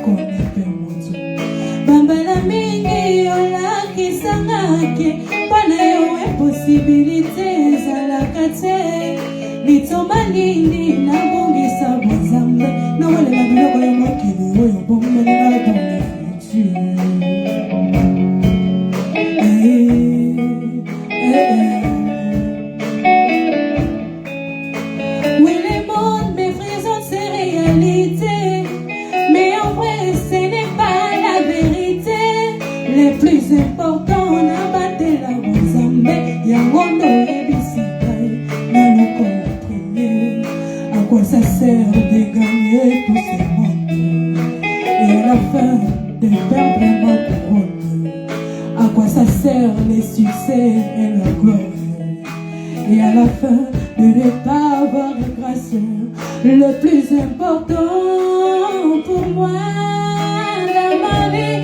konepe moto bambala mingi olakisangaki mpona yo imposibilité ezalaka te litomba nini nabongisa bonzambe nawelela biloko ya mokili oyo bomelinga dans le futur. Oui, le monde méprisant ses réalités, mais en vrai ce n'est pas la vérité. Le plus important n'a pas de la bonzambe yangondo ebisikai naloko la première. À quoi ça sert de gagner tous ces mondes et à la fin de perdre ma couronne? À quoi ça sert les succès et la gloire et à la fin de ne pas avoir de grâce? Le plus important pour moi dans ma vie,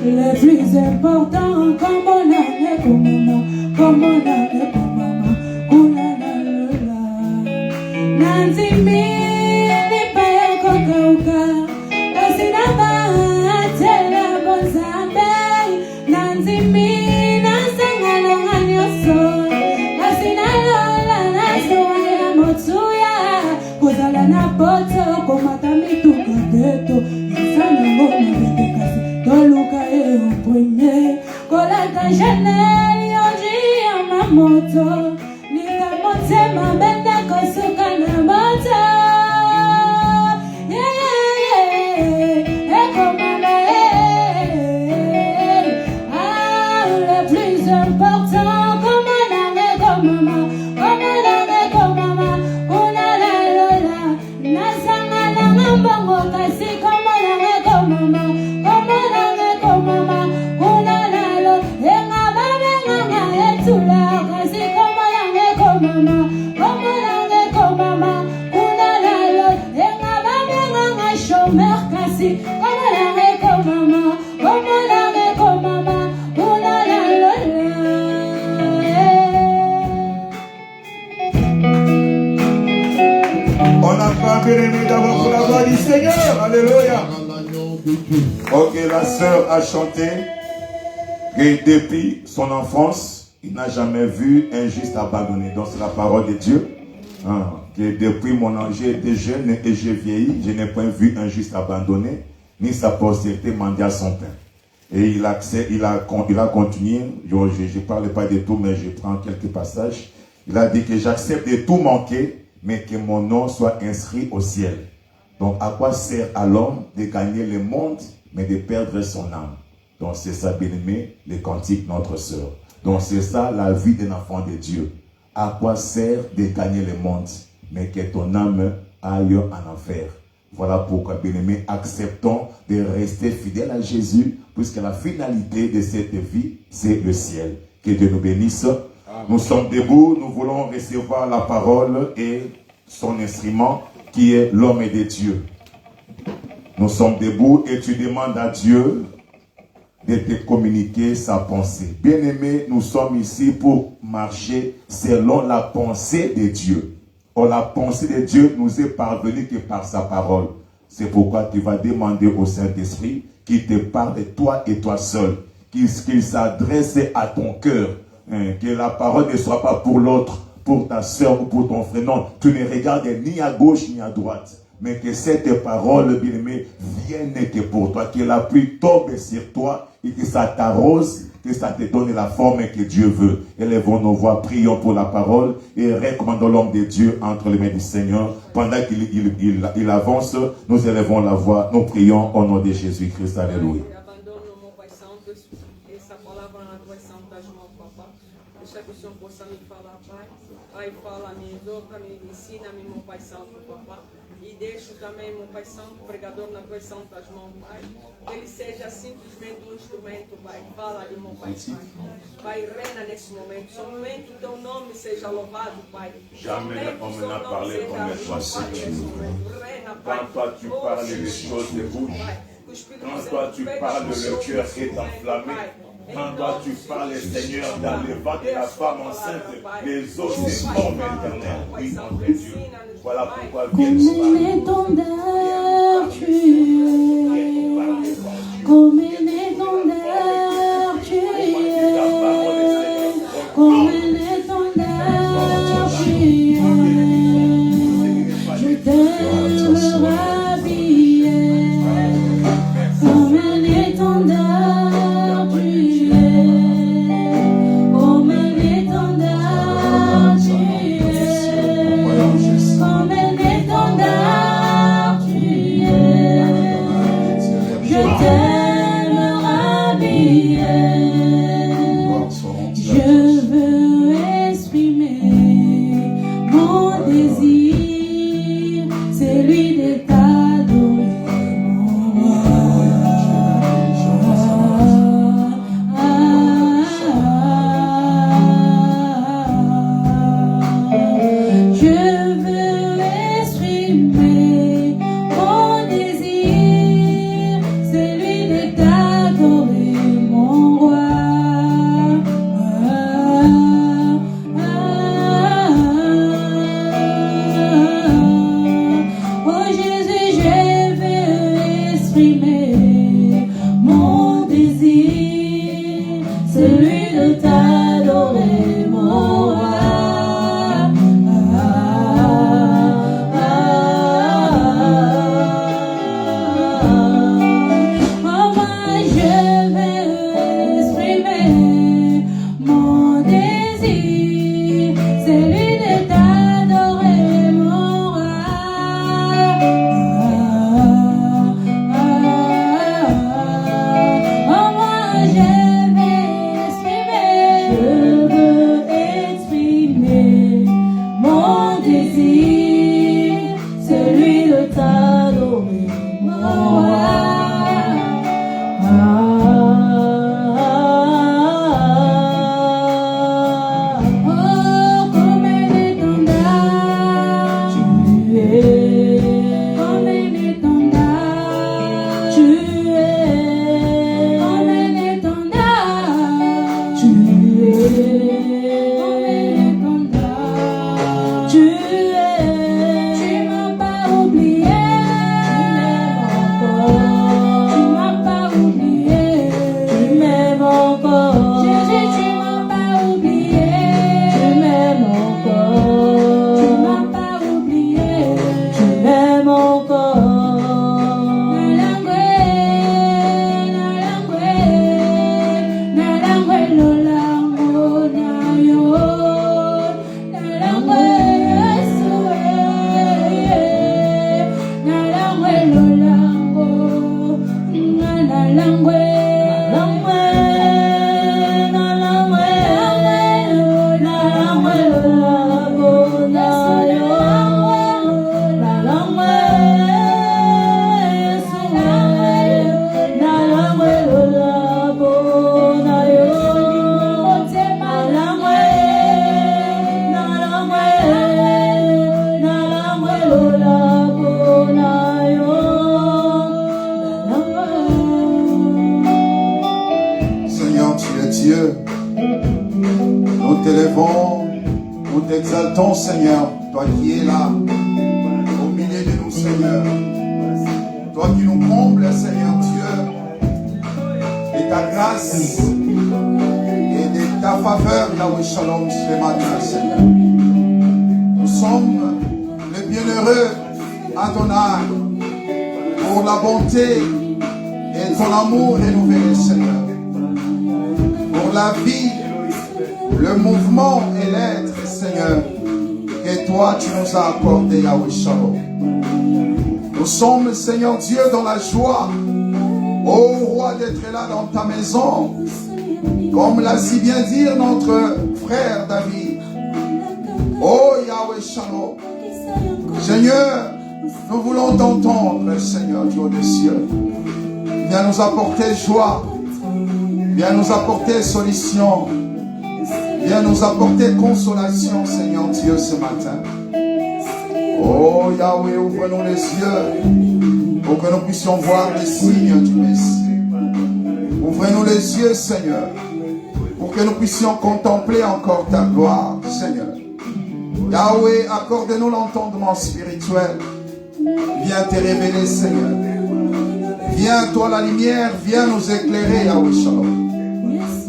le plus important comme on a comme maman, comme on a comme maman, Nanzimi ni pae kokauka, kasina ba tela bonzambe. Nanzimi nasangana nganyoso, kasina lola nasoya motuya. Kozala na poto komatami tukateto, insana ngoma bete kasi toluka e oprenye. Kolata Chanel yoji amamoto, nika motema benda kosuka na moto. Eko mama ah, le plus important comme on a comme maman, comme on a comme maman. Una la lola, nasanga na ngambongo kasi comme on a comme maman, comme on a comme maman. Una la lola, enga baba enga etula kasi comme on a comme maman, comme on a comme maman. Una la lola, enga baba enga chômeur kasi comme on a comme maman, comme on a comme maman. Una la lola. On acclame bien-aimé d'abord pour la voix du Seigneur. Alléluia. Ok, la sœur a chanté que depuis son enfance, il n'a jamais vu un juste abandonné. Donc c'est la parole de Dieu. Que depuis mon âge, j'ai été jeune et j'ai vieilli, je n'ai pas vu un juste abandonné, ni sa postérité mendier son pain. Et il a continué, je ne parle pas de tout, mais je prends quelques passages. Il a dit que j'accepte de tout manquer, mais que mon nom soit inscrit au ciel. Donc à quoi sert à l'homme de gagner le monde, mais de perdre son âme? Donc c'est ça, bien-aimé, le cantique notre sœur. Donc c'est ça la vie d'un enfant de Dieu. À quoi sert de gagner le monde, mais que ton âme aille en enfer? Voilà pourquoi, bien-aimé, acceptons de rester fidèles à Jésus, puisque la finalité de cette vie, c'est le ciel. Que Dieu nous bénisse. Amen. Nous sommes debout, nous voulons recevoir la parole et son instrument, qui est l'homme de Dieu. Nous sommes debout et tu demandes à Dieu de te communiquer sa pensée. Bien-aimé, nous sommes ici pour marcher selon la pensée de Dieu. Or, la pensée de Dieu nous est parvenue que par sa parole. C'est pourquoi tu vas demander au Saint-Esprit qu'il te parle de toi et toi seul, qu'il s'adresse à ton cœur, que la parole ne soit pas pour l'autre, pour ta soeur ou pour ton frère. Non, tu ne regardes ni à gauche ni à droite. Mais que cette parole, bien-aimé, vienne que pour toi, que la pluie tombe sur toi et que ça t'arrose, que ça te donne la forme que Dieu veut. Élevons nos voix, prions pour la parole et recommandons l'homme de Dieu entre les mains du Seigneur. Pendant qu'il avance, nous élevons la voix, nous prions au nom de Jésus-Christ. Alléluia. Deixa que o Senhor possa me falar, Pai. Pai, fala, me educa, me ensina-me, meu Pai Santo, Papá. E deixo também, meu Pai Santo, o pregador nas tuas santas mãos, Pai. Que ele seja simplesmente um instrumento, Pai. Fala de meu Pai Santo. Pai, reina nesse momento. Somente o teu nome seja louvado, Pai. Jamais on n'a parlé comme toi, Seigneur. Quand toi tu parles, les choses se bougent. Quand toi tu parles, le cœur est enflammé. Quand toi tu parles, Seigneur, dans le ventre de la femme enceinte, les os se forment éternel. Oui, notre Dieu. Voilà pourquoi viens nous parler. Comme une étendard tu es. Comme une étendard tu es. Comme une étendard tu es. Je t'aime rhabiller. Comme un étendard tu es. Comme un étendard tu es. Comme un étendard tu es. Je t'aime rhabiller. Je veux exprimer mon désir, celui de t'adorer, mon roi. Je veux exprimer mon désir, celui de t'adorer, mon roi. Oh Jésus, je veux exprimer mon désir, celui de t'adorer, mon roi. Oh moi, je veux exprimer mon désir, celui de t'adorer, mon roi. Oh moi, je veux exprimer mon désir, celui de t'adorer, mon roi. Oh, comme un étendard tu es. Comme un étendard tu es. Comme un étendard tu es. Comme un étendard tu es. Tu m'as pas oublié. Tu m'as pas oublié. Tu m'aimes encore. Jésus, tu m'as pas oublié. Tu m'aimes encore. Tu m'as pas oublié. Tu m'aimes encore. Nalangwe lolango na yo. Nalangwe Yesue. Nalangwe lolango. Nalangwe. Seigneur, tu es Dieu. Nous t'élevons, nous t'exaltons, Seigneur. Toi qui es là, au milieu de nous, Seigneur. Toi qui nous combles, Seigneur Dieu, de ta grâce et de ta faveur, Yahweh Shalom, ce matin, Seigneur. Nous sommes les bienheureux, Adonai, pour la bonté et ton amour renouvelé, Seigneur. Pour la vie, le mouvement et l'être, Seigneur, que toi tu nous as accordé, Yahweh Shalom. Nous sommes, Seigneur Dieu, dans la joie, ô roi, d'être là dans ta maison, comme l'a si bien dit notre frère David. Oh Yahweh Shalom. Seigneur, nous voulons t'entendre, Seigneur Dieu des cieux. Viens nous apporter joie. Viens nous apporter solution. Viens nous apporter consolation, Seigneur Dieu, ce matin. Oh Yahweh, ouvre-nous les yeux pour que nous puissions voir les signes du Messie. Ouvrez-nous les yeux, Seigneur, pour que nous puissions contempler encore ta gloire, Seigneur. Yahweh, accorde-nous l'entendement spirituel. Viens te révéler, Seigneur. Viens, toi la lumière, viens nous éclairer, Yahweh Shalom.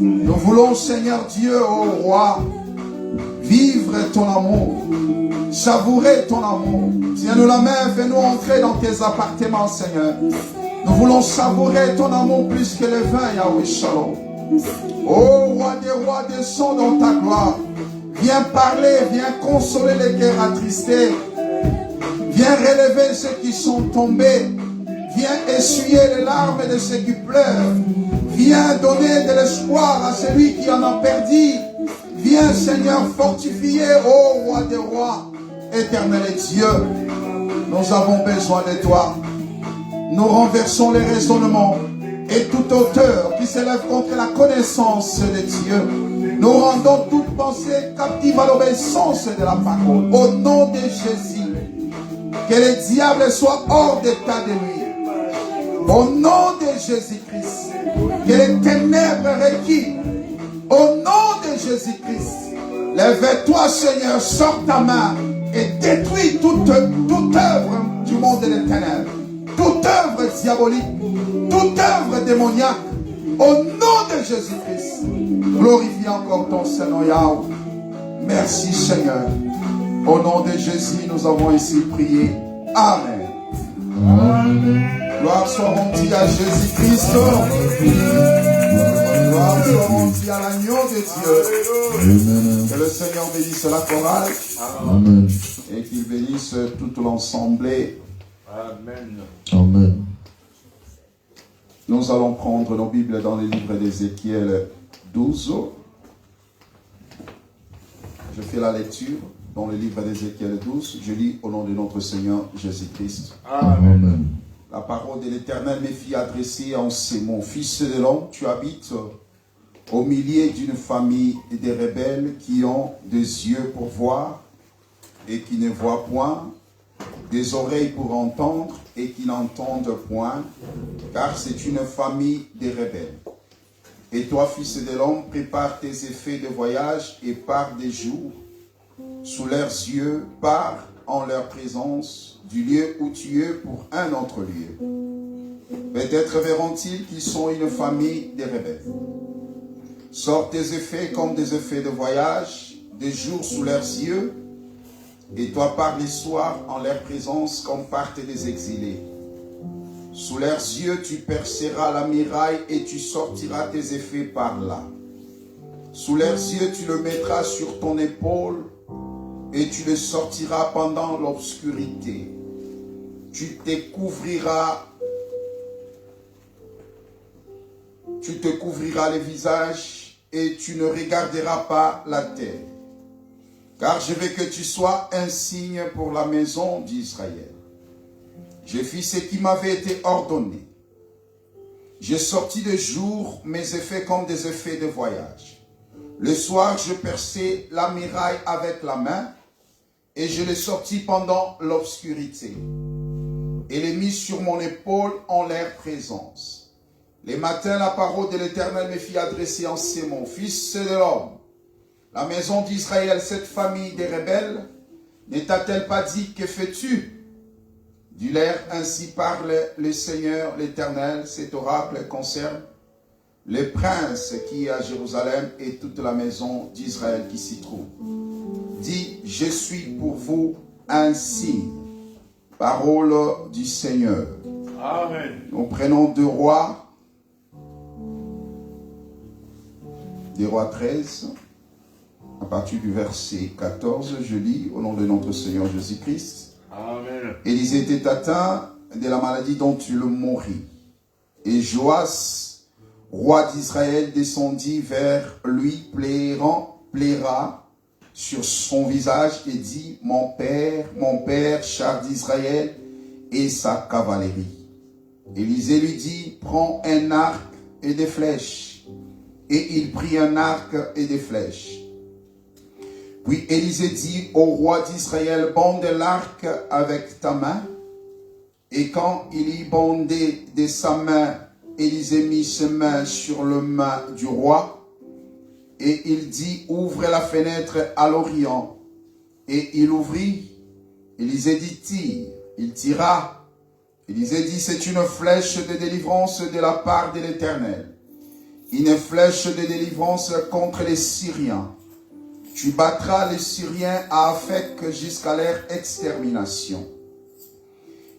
Nous voulons, Seigneur Dieu, ô roi, vivre ton amour, savourer ton amour. Tiens-nous la main, fais-nous entrer dans tes appartements, Seigneur. Nous voulons savourer ton amour plus que le vin, Yahweh Shalom. Ô roi des rois, descends dans ta gloire. Viens parler, viens consoler les cœurs attristés. Viens relever ceux qui sont tombés. Viens essuyer les larmes de ceux qui pleurent. Viens donner de l'espoir à celui qui en a perdu. Viens, Seigneur, fortifier, ô roi des rois, éternel et Dieu. Nous avons besoin de toi. Nous renversons les raisonnements et toute hauteur qui s'élève contre la connaissance de Dieu. Nous rendons toute pensée captive à l'obéissance de la parole. Au nom de Jésus, que le diable soit hors d'état de lui. Au nom de Jésus-Christ, que les ténèbres reculent. Au nom de Jésus-Christ, lève-toi, Seigneur, sors ta main et détruis toute œuvre du monde des ténèbres, toute œuvre diabolique, toute œuvre démoniaque. Au nom de Jésus-Christ, glorifie encore ton Seigneur Yahweh. Merci, Seigneur. Au nom de Jésus, nous avons ainsi prié. Amen. Amen. Gloire soit rendue à Jésus-Christ. Gloire soit rendue à l'agneau de Dieu. Amen. Que le Seigneur bénisse la chorale. Amen. Et qu'il bénisse toute l'assemblée. Amen. Amen. Nous allons prendre nos Bibles dans les livres d'Ézéchiel 12. Je fais la lecture dans le livre d'Ézéchiel 12. Je lis au nom de notre Seigneur Jésus-Christ. Amen. La parole de l'Éternel me fit adresser en ces mots. Fils de l'homme, tu habites au milieu d'une famille de rebelles qui ont des yeux pour voir et qui ne voient point, des oreilles pour entendre et qui n'entendent point, car c'est une famille de rebelles. Et toi, fils de l'homme, prépare tes effets de voyage et pars des jours sous leurs yeux, pars en leur présence du lieu où tu es pour un autre lieu. Peut-être verront-ils qu'ils sont une famille de rebelles. Sors tes effets comme des effets de voyage, des jours sous leurs yeux, et toi pars les soirs en leur présence comme partent des exilés. Sous leurs yeux tu perceras la muraille et tu sortiras tes effets par là. Sous leurs yeux tu le mettras sur ton épaule et tu le sortiras pendant l'obscurité. Tu te couvriras le visage et tu ne regarderas pas la terre. Car je veux que tu sois un signe pour la maison d'Israël. J'ai fait ce qui m'avait été ordonné. J'ai sorti de jour mes effets comme des effets de voyage. Le soir, je perçais la muraille avec la main et je l'ai sorti pendant l'obscurité et l'ai mis sur mon épaule en leur présence. Les matins, la parole de l'Éternel me fit adresser en ces mots. Fils de l'homme, la maison d'Israël, cette famille des rebelles, ne t'a-t-elle pas dit, que fais-tu? Dis-leur, ainsi parle le Seigneur, l'Éternel, cet oracle concerne le prince qui est à Jérusalem et toute la maison d'Israël qui s'y trouve. Dis, je suis pour vous un signe. Parole du Seigneur. Amen. Nous prenons 2 Rois 13, à partir du verset 14, je lis au nom de notre Seigneur Jésus-Christ. Amen. Élisée était atteint de la maladie dont il mourit. Et Joas, roi d'Israël, descendit vers lui, plaira sur son visage et dit, mon père, char d'Israël et sa cavalerie. Élisée lui dit, prends un arc et des flèches. Et il prit un arc et des flèches. Puis Élisée dit au roi d'Israël, bande l'arc avec ta main. Et quand il y bandait de sa main Élisée mit ses mains sur le main du roi et il dit, ouvre la fenêtre à l'Orient. Et il ouvrit. Élisée dit, tire. Il tira. Élisée dit, c'est une flèche de délivrance de la part de l'Éternel. Une flèche de délivrance contre les Syriens. Tu battras les Syriens à Aphek jusqu'à leur extermination.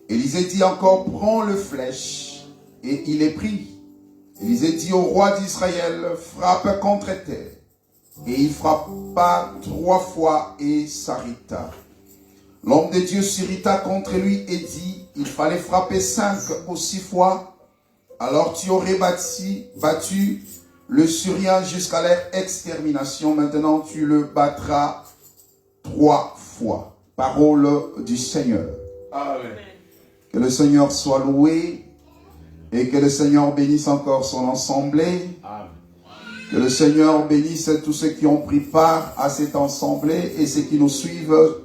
Élisée dit encore, prends le flèche. Et il est pris. Élisée dit au roi d'Israël, frappe contre terre. Et il frappa 3 fois et s'arrêta. L'homme de Dieu s'irrita contre lui et dit, il fallait frapper 5 ou 6 fois, alors tu aurais battu le Syrien jusqu'à leur extermination. Maintenant tu le battras 3 fois. Parole du Seigneur. Amen. Que le Seigneur soit loué et que le Seigneur bénisse encore son assemblée. Amen. Que le Seigneur bénisse tous ceux qui ont pris part à cette assemblée et ceux qui nous suivent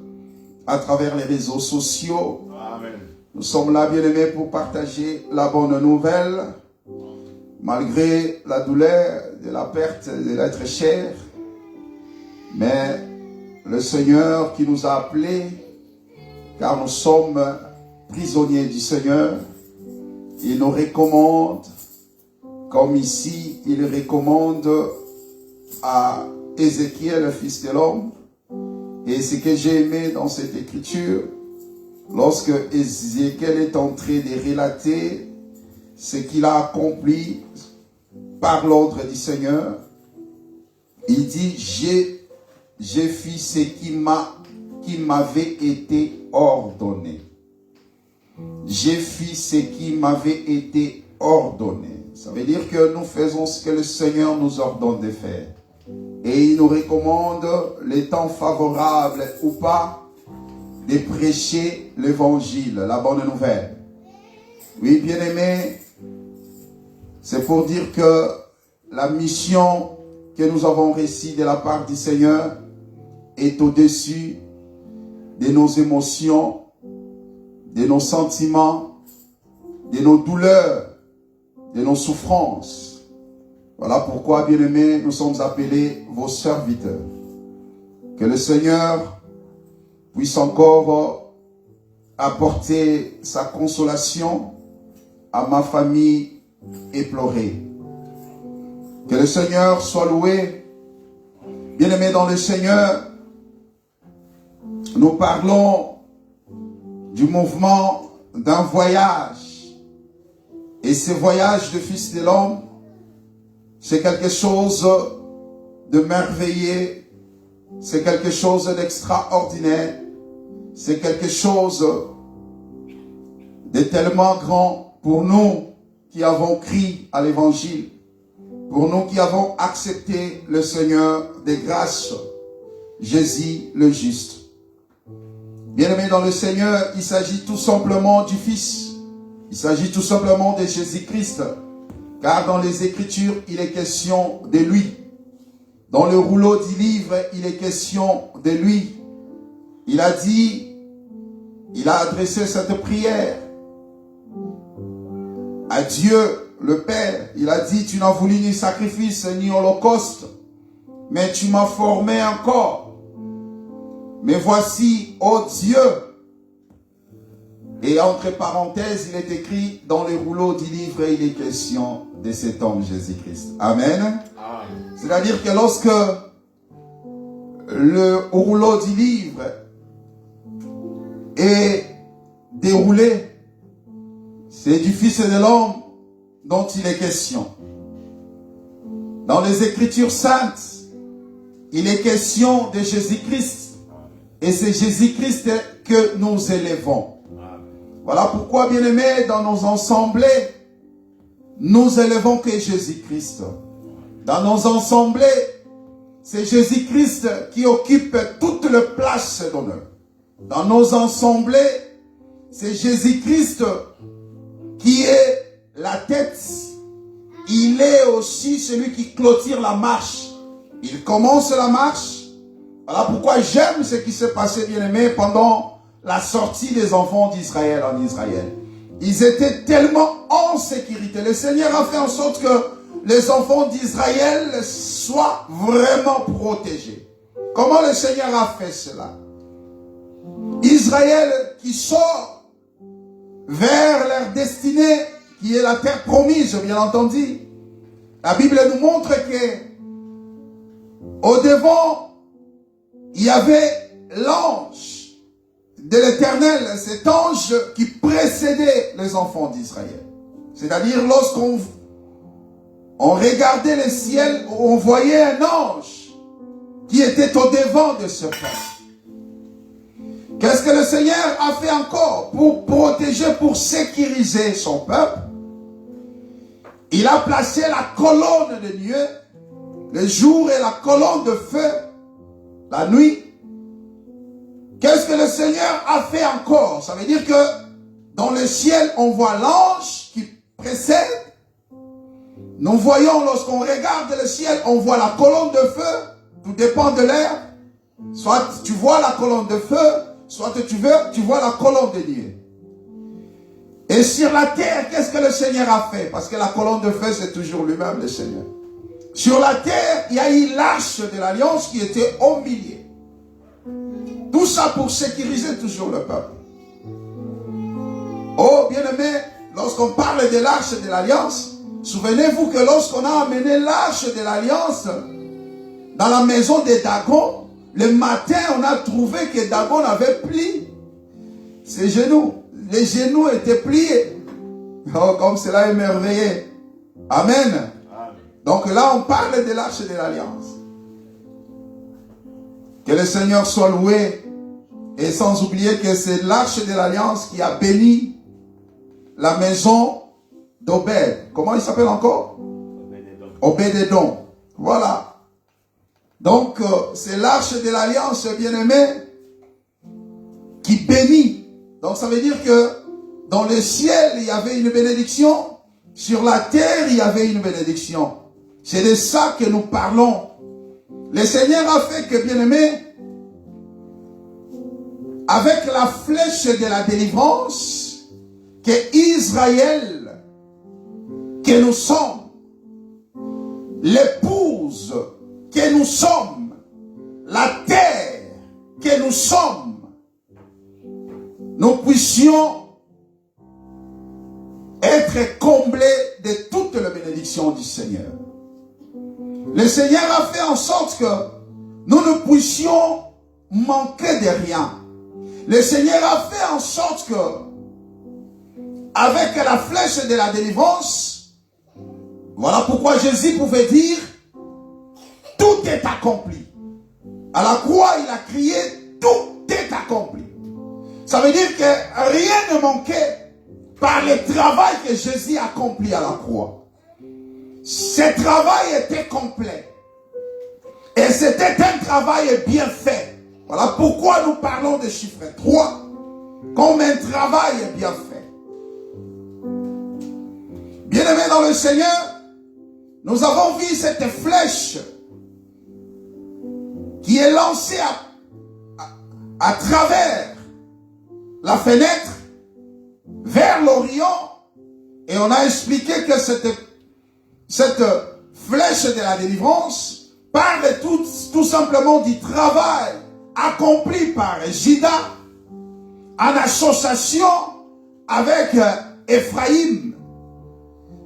à travers les réseaux sociaux. Amen. Nous sommes là, bien-aimés, pour partager la bonne nouvelle, malgré la douleur de la perte de l'être cher. Mais le Seigneur qui nous a appelés, car nous sommes prisonniers du Seigneur, il nous recommande, comme ici, il recommande à Ézéchiel, le fils de l'homme. Et ce que j'ai aimé dans cette écriture, lorsque Ézéchiel est en train de relater ce qu'il a accompli par l'ordre du Seigneur, il dit, j'ai fait ce qui m'avait été ordonné. J'ai fait ce qui m'avait été ordonné. Ça veut dire que nous faisons ce que le Seigneur nous ordonne de faire. Et il nous recommande, les temps favorables ou pas, de prêcher l'évangile, la bonne nouvelle. Oui, bien-aimés, c'est pour dire que la mission que nous avons reçue de la part du Seigneur est au-dessus de nos émotions, de nos sentiments, de nos douleurs, de nos souffrances. Voilà pourquoi, bien-aimés, nous sommes appelés vos serviteurs. Que le Seigneur puisse encore apporter sa consolation à ma famille éplorée. Que le Seigneur soit loué. Bien-aimés dans le Seigneur, nous parlons du mouvement d'un voyage. Et ce voyage de Fils de l'homme, c'est quelque chose de merveilleux, c'est quelque chose d'extraordinaire, c'est quelque chose de tellement grand pour nous qui avons crié à l'évangile, pour nous qui avons accepté le Seigneur des grâces, Jésus le juste. Bien-aimés dans le Seigneur, il s'agit tout simplement du Fils, il s'agit tout simplement de Jésus-Christ. Car dans les Écritures, il est question de lui. Dans le rouleau du livre, il est question de lui. Il a dit, il a adressé cette prière à Dieu, le Père. Il a dit, tu n'as voulu ni sacrifice, ni holocauste, mais tu m'as formé encore. Mais voici, ô Dieu. Et entre parenthèses, il est écrit dans le rouleau du livre, il est question de cet homme Jésus-Christ. Amen. C'est-à-dire que lorsque le rouleau du livre est déroulé, c'est du Fils de l'homme dont il est question. Dans les Écritures saintes, il est question de Jésus-Christ. Et c'est Jésus-Christ que nous élevons. Voilà pourquoi, bien-aimés, dans nos assemblées, nous élevons que Jésus-Christ. Dans nos assemblées, c'est Jésus-Christ qui occupe toute la place d'honneur. Dans nos assemblées, c'est Jésus-Christ qui est la tête. Il est aussi celui qui clôture la marche. Il commence la marche. Voilà pourquoi j'aime ce qui s'est passé, bien-aimé, pendant la sortie des enfants d'Israël en Israël. ils étaient tellement en sécurité. Le Seigneur a fait en sorte que les enfants d'Israël soient vraiment protégés. Comment le Seigneur a fait cela? Israël qui sort vers leur destinée, qui est la terre promise, bien entendu. La Bible nous montre que au devant, il y avait l'ange de l'Éternel, cet ange qui précédait les enfants d'Israël. C'est-à-dire lorsqu'on regardait le ciel, on voyait un ange qui était au devant de ce peuple. Qu'est-ce que le Seigneur a fait encore pour protéger, pour sécuriser son peuple? Il a placé la colonne de Dieu le jour et la colonne de feu la nuit. Qu'est-ce que le Seigneur a fait encore? Ça veut dire que dans le ciel, on voit l'ange qui précède. Nous voyons, lorsqu'on regarde le ciel, on voit la colonne de feu. Tout dépend de l'air. Soit tu vois la colonne de feu, soit tu vois la colonne de Dieu. Et sur la terre, qu'est-ce que le Seigneur a fait? Parce que la colonne de feu, c'est toujours lui-même, le Seigneur. Sur la terre, il y a eu l'arche de l'alliance qui était au milieu. Tout ça pour sécuriser toujours le peuple. Oh, bien-aimé, lorsqu'on parle de l'arche de l'alliance, souvenez-vous que lorsqu'on a amené l'arche de l'alliance dans la maison de Dagon, le matin, on a trouvé que Dagon avait plié ses genoux. Les genoux étaient pliés. Oh, comme cela est merveilleux. Amen. Donc là, on parle de l'arche de l'alliance. Que le Seigneur soit loué. Et sans oublier que c'est l'arche de l'alliance qui a béni la maison d'Obed. Comment il s'appelle encore? Obed-Edom. Voilà. Donc, c'est l'arche de l'alliance, bien-aimé, qui bénit. Donc, ça veut dire que dans le ciel, il y avait une bénédiction. Sur la terre, il y avait une bénédiction. C'est de ça que nous parlons. Le Seigneur a fait que, bien-aimé, avec la flèche de la délivrance, que Israël, que nous sommes, l'épouse que nous sommes, la terre que nous sommes, nous puissions être comblés de toutes les bénédictions du Seigneur. Le Seigneur a fait en sorte que nous ne puissions manquer de rien. Le Seigneur a fait en sorte que, avec la flèche de la délivrance, voilà pourquoi Jésus pouvait dire, tout est accompli. À la croix, il a crié, tout est accompli. Ça veut dire que rien ne manquait par le travail que Jésus a accompli à la croix. Ce travail était complet. Et c'était un travail bien fait. Voilà pourquoi nous parlons de chiffre 3 comme un travail bien fait. Bien-aimés dans le Seigneur, nous avons vu cette flèche qui est lancée à travers la fenêtre vers l'Orient, et on a expliqué que cette flèche de la délivrance parle tout simplement du travail accompli par Juda en association avec Ephraïm.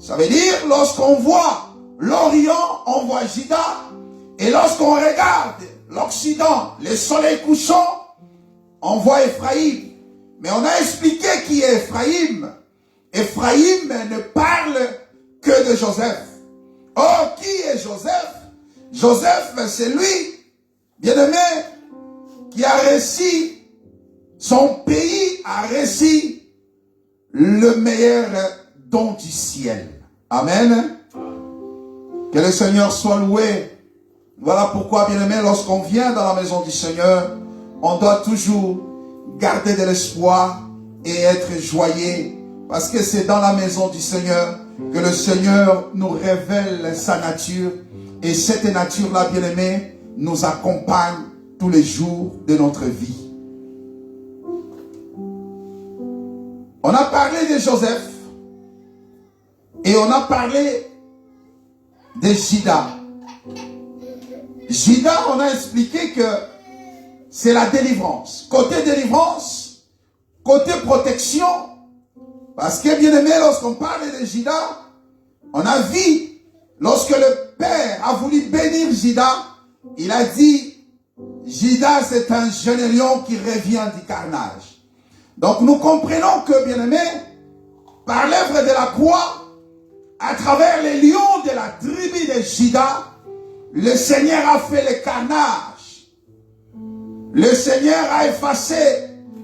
Ça veut dire, lorsqu'on voit l'Orient, on voit Juda, et lorsqu'on regarde l'Occident, le soleil couchant, on voit Ephraïm. Mais on a expliqué qui est Ephraïm. Ephraïm ne parle que de Joseph. Or, qui est Joseph? Joseph, c'est lui, bien-aimé, qui a réussi, son pays a réussi le meilleur don du ciel. Amen. Que le Seigneur soit loué. Voilà pourquoi, bien-aimé, lorsqu'on vient dans la maison du Seigneur, on doit toujours garder de l'espoir et être joyeux. Parce que c'est dans la maison du Seigneur que le Seigneur nous révèle sa nature. Et cette nature-là, bien-aimé, nous accompagne tous les jours de notre vie. On a parlé de Joseph et on a parlé de Juda. Juda, on a expliqué que c'est la délivrance. Côté délivrance, côté protection, parce que bien aimé, lorsqu'on parle de Juda, on a vu, lorsque le père a voulu bénir Juda, il a dit, Juda c'est un jeune lion qui revient du carnage. Donc nous comprenons que, bien aimé, par l'œuvre de la croix, à travers les lions de la tribu de Juda, le Seigneur a fait le carnage. Le Seigneur a effacé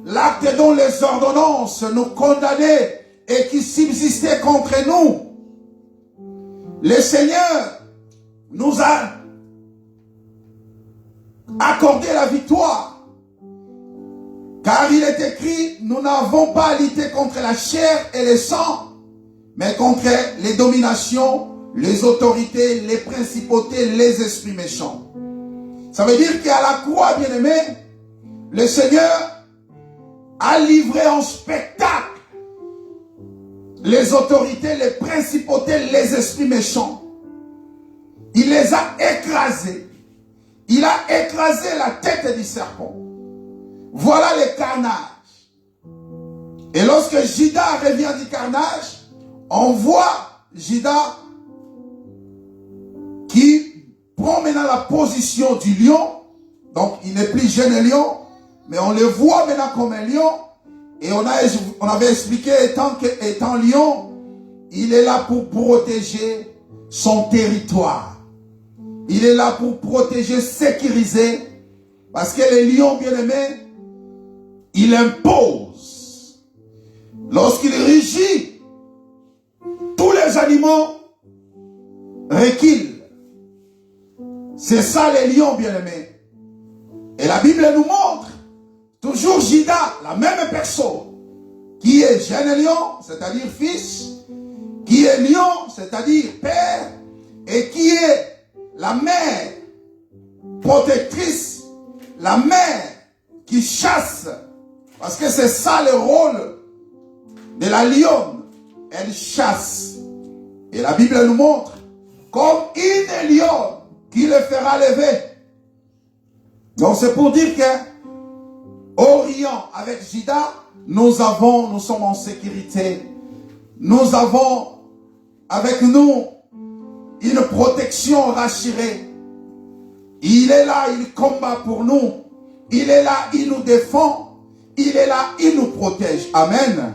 l'acte dont les ordonnances nous condamnaient et qui subsistaient contre nous. Le Seigneur nous a accordé la victoire. Car il est écrit, nous n'avons pas à lutter contre la chair et le sang, mais contre les dominations, les autorités, les principautés, les esprits méchants. Ça veut dire qu'à la croix, bien aimé, le Seigneur a livré en spectacle les autorités, les principautés, les esprits méchants. Il les a écrasés. Il a écrasé la tête du serpent. Voilà le carnage. Et lorsque Juda revient du carnage, on voit Juda qui prend maintenant la position du lion. Donc il n'est plus jeune lion, mais on le voit maintenant comme un lion. Et on avait expliqué, étant lion, il est là pour protéger son territoire. Il est là pour protéger, sécuriser. Parce que les lions, bien aimés, il impose. Lorsqu'il rugit, tous les animaux reculent. C'est ça les lions, bien aimés. Et la Bible nous montre toujours Juda, la même personne, qui est jeune lion, c'est-à-dire fils, qui est lion, c'est-à-dire père, et qui est la mère protectrice, la mère qui chasse, parce que c'est ça le rôle de la lionne, elle chasse. Et la Bible nous montre comme une lionne qui le fera lever. Donc c'est pour dire que Orient avec Juda, nous sommes en sécurité. Nous avons avec nous une protection rassurée. Il est là, il combat pour nous. Il est là, il nous défend. Il est là, il nous protège. Amen.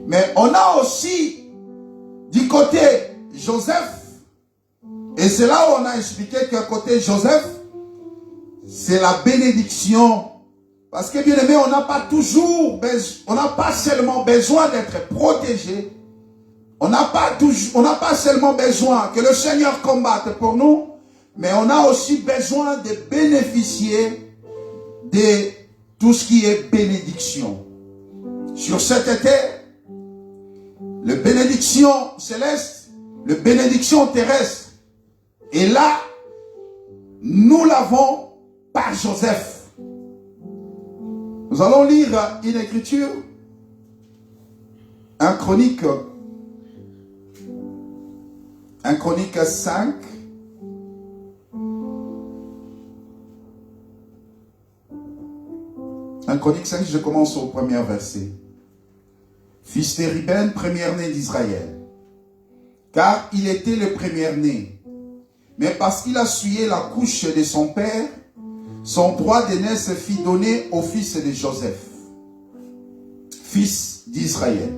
Mais on a aussi du côté Joseph, et c'est là où on a expliqué que côté Joseph, c'est la bénédiction. Parce que bien aimé, on n'a pas seulement besoin d'être protégé. On n'a pas seulement besoin que le Seigneur combatte pour nous, mais on a aussi besoin de bénéficier de tout ce qui est bénédiction. Sur cette terre, la bénédiction céleste, la bénédiction terrestre. Et là, nous l'avons par Joseph. Nous allons lire une écriture, un Chronique 5. Un Chronique 5, je commence au premier verset. Fils de Ruben, premier-né d'Israël, car il était le premier-né. Mais parce qu'il a souillé la couche de son père, son droit d'aînesse fut donné au fils de Joseph, fils d'Israël.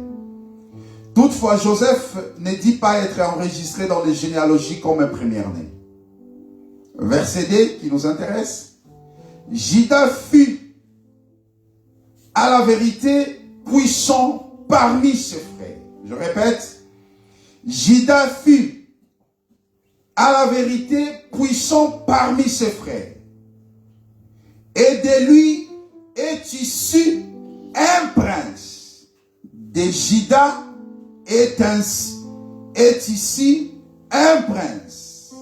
Toutefois, Joseph ne dit pas être enregistré dans les généalogies comme un premier-né. Verset 2 qui nous intéresse. Juda fut à la vérité puissant parmi ses frères. Je répète. Juda fut à la vérité puissant parmi ses frères. Et de lui est issu un prince. De Juda est ici un prince.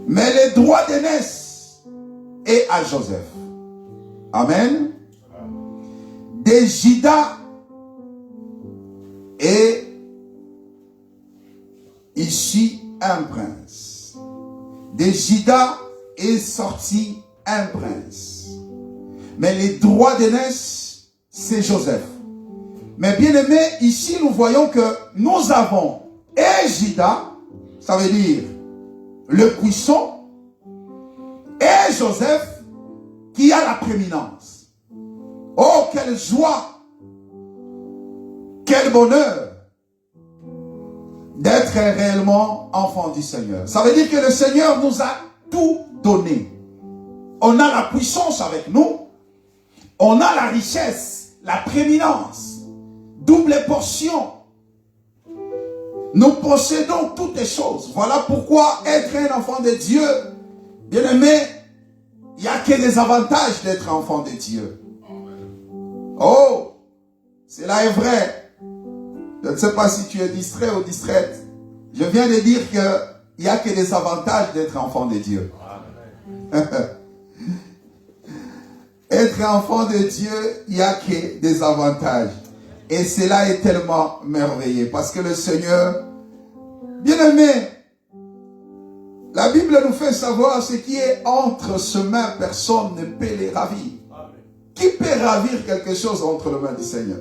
Mais le droit d'aînesse est à Joseph. Amen. De Juda Et ici, un prince. De Juda est sorti un prince. Mais les droits d'aînesse, c'est Joseph. Mais bien aimé, ici nous voyons que nous avons et Juda, ça veut dire le puissant, et Joseph qui a la prééminence. Oh, quelle joie, quel bonheur d'être réellement enfant du Seigneur. Ça veut dire que le Seigneur nous a tout donné. On a la puissance avec nous, on a la richesse, la prééminence, double portion. Nous possédons toutes les choses. Voilà pourquoi être un enfant de Dieu, bien aimé, il n'y a que des avantages d'être enfant de Dieu. Oh, cela est vrai. Je ne sais pas si tu es distrait ou distraite. Je viens de dire qu'il n'y a que des avantages d'être enfant de Dieu. Être enfant de Dieu, il n'y a que des avantages. Et cela est tellement merveilleux. Parce que le Seigneur, bien aimé, la Bible nous fait savoir ce qui est entre ses mains, personne ne peut les ravir. Qui peut ravir quelque chose entre les mains du Seigneur?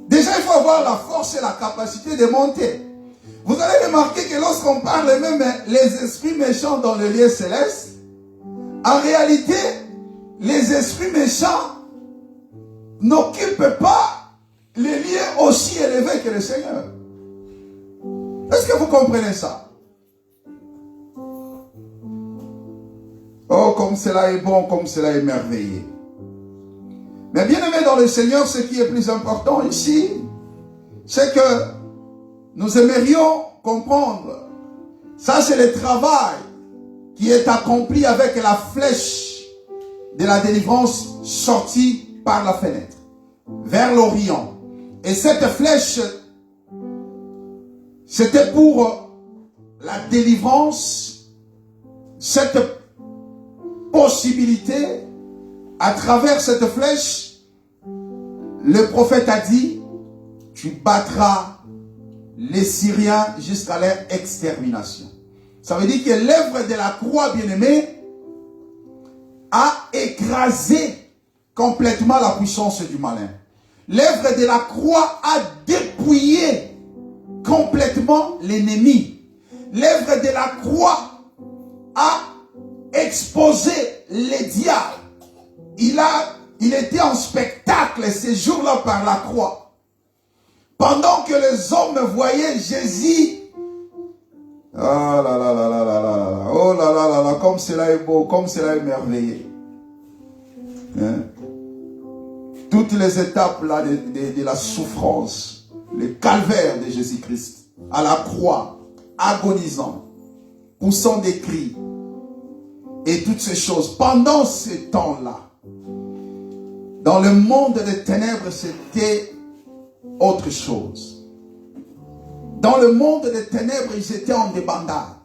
Déjà, il faut avoir la force et la capacité de monter. Vous allez remarquer que lorsqu'on parle même les esprits méchants dans le lieu céleste, en réalité, les esprits méchants n'occupent pas les lieux aussi élevés que le Seigneur. Est-ce que vous comprenez ça? Oh, comme cela est bon, comme cela est merveilleux. Mais bien aimé dans le Seigneur, ce qui est plus important ici, c'est que nous aimerions comprendre. Ça, c'est le travail qui est accompli avec la flèche de la délivrance sortie par la fenêtre vers l'Orient. Et cette flèche, c'était pour la délivrance, cette possibilité. À travers cette flèche, le prophète a dit, tu battras les Syriens jusqu'à leur extermination. Ça veut dire que l'œuvre de la croix, bien-aimée, a écrasé complètement la puissance du malin. L'œuvre de la croix a dépouillé complètement l'ennemi. L'œuvre de la croix a exposé les diables. Il était en spectacle ces jours-là par la croix. Pendant que les hommes voyaient Jésus. Oh là là là là là là là. Oh là là là là. Comme cela est beau, comme cela est merveilleux. Hein? Toutes les étapes là de la souffrance, le calvaire de Jésus-Christ, à la croix, agonisant, poussant des cris, et toutes ces choses. Pendant ce temps-là, dans le monde des ténèbres, c'était autre chose. Dans le monde des ténèbres, ils étaient en débandade.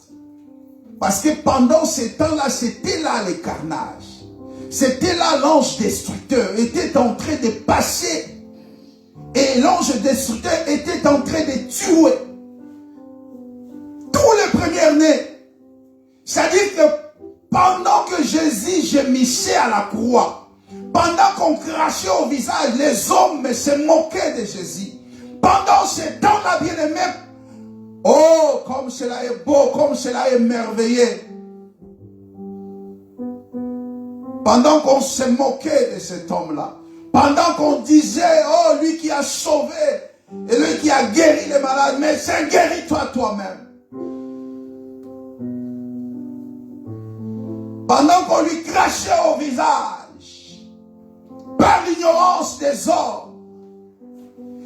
Parce que pendant ce temps-là, c'était là le carnage. C'était là l'ange destructeur était en train de passer. Et l'ange destructeur était en train de tuer tous les premiers-nés. C'est-à-dire que pendant que Jésus gémissait à la croix, pendant qu'on crachait au visage, les hommes se moquaient de Jésus. Pendant ce temps-là, bien-aimé, oh, comme cela est beau, comme cela est merveilleux. Pendant qu'on se moquait de cet homme-là, pendant qu'on disait, oh, lui qui a sauvé, et lui qui a guéri les malades, mais c'est guéris-toi toi-même. Pendant qu'on lui crachait au visage, par l'ignorance des hommes.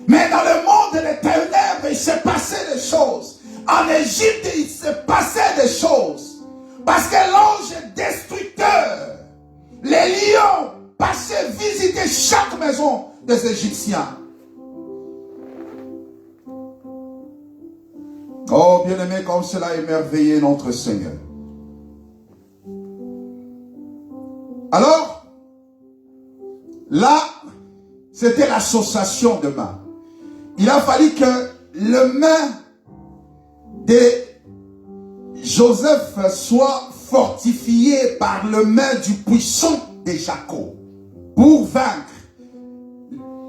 Mais dans le monde des ténèbres, il s'est passé des choses. En Égypte, il s'est passé des choses. Parce que l'ange destructeur, les lions passaient visiter chaque maison des Égyptiens. Oh, bien-aimé, comme cela est merveilleux, notre Seigneur. Alors, là, c'était l'association de mains. il a fallu que le main de Joseph soit fortifié par le main du puissant de Jacob pour vaincre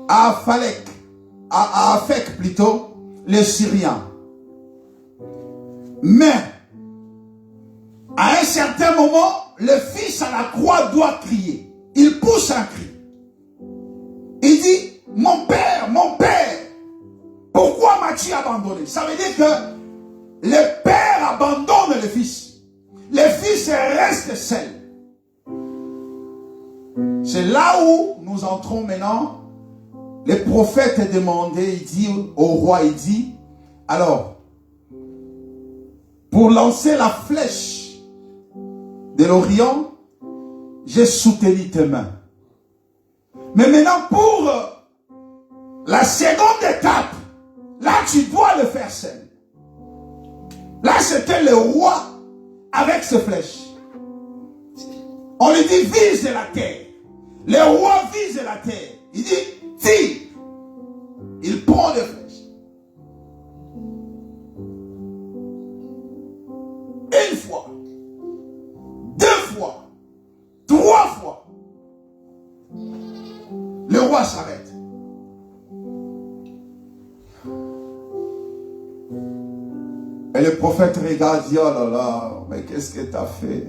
à Aphek plutôt, les Syriens. Mais à un certain moment, le fils à la croix doit crier. Il pousse un cri. Il dit, mon père, pourquoi m'as-tu abandonné? Ça veut dire que le père abandonne le fils. Le fils reste seul. C'est là où nous entrons maintenant. Le prophète est demandé, il dit au roi, il dit, alors, pour lancer la flèche de l'Orient, j'ai soutenu tes mains. Mais maintenant, pour la seconde étape, là, tu dois le faire seul. Là, c'était le roi avec ses flèches. On lui dit, vise la terre. Le roi vise la terre. Il dit, tire. Il prend des flèches. Une fois. Deux fois. Trois fois. Le roi s'arrête. Et le prophète regarde, dit, oh là là, mais qu'est-ce que tu as fait?